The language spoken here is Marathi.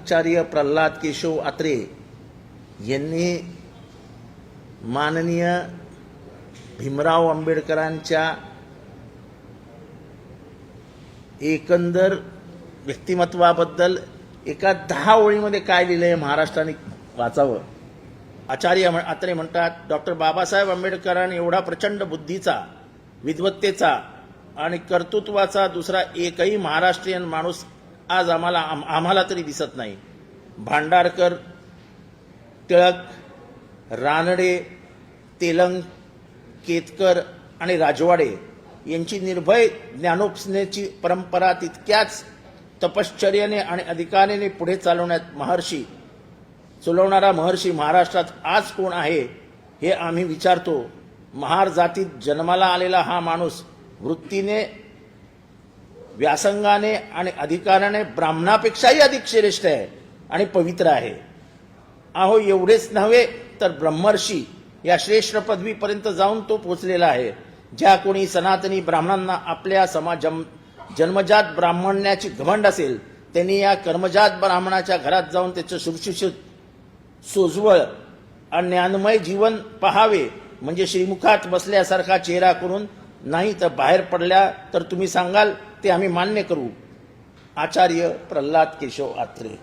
आचार्य प्रल्हाद केशव आत्रे यांनी माननीय भीमराव आंबेडकरांच्या एकंदर व्यक्तिमत्वाबद्दल एका 10 ओळीमध्ये काय लिहिलंय महाराष्ट्राने वाचावं। आचार्य आत्रे म्हणतात, डॉक्टर बाबासाहेब आंबेडकरांनी एवढा प्रचंड बुद्धीचा, विद्वत्तेचा आणि कर्तृत्वाचा दुसरा एकही महाराष्ट्रीयन माणूस आज आम्हाला तरी दिसत नाही। भांडारकर, टिळक, रानडे, तेलंग, केतकर आणि राजवाडे यांची निर्भय ज्ञानोपसनेची परंपरा तितक्याच तपश्चर्याने आणि अधिकाराने पुढे चालवणारा महर्षी महाराष्ट्रात आज कोण आहे हे आम्ही विचारतो। महार जातीत जन्माला आलेला हा माणूस वृत्तीने, व्यासंगाने आणि अधिकाराने ब्राह्मणापेक्षाही अधिक श्रेष्ठ आहे आणि पवित्र आहे। अहो, एवढेच नव्हे तर ब्रह्मर्षी या श्रेष्ठ पदवीपर्यंत जाऊन तो पोचलेला आहे। ज्या कोणी सनातनी ब्राह्मणांना आपल्या जन्मजात ब्राह्मण्याची घमंड असेल त्यांनी या कर्मजात ब्राह्मणाच्या घरात जाऊन त्याचं सुशिक्षित, सोज्वळ आणि ज्ञानमय जीवन पहावे, म्हणजे श्रीमुखात बसल्यासारखा चेहरा करून, नाही तर बाहेर पडल्या तर तुम्ही सांगाल ते आम्ही मान्य करू। आचार्य प्रल्हाद केशव आत्रे।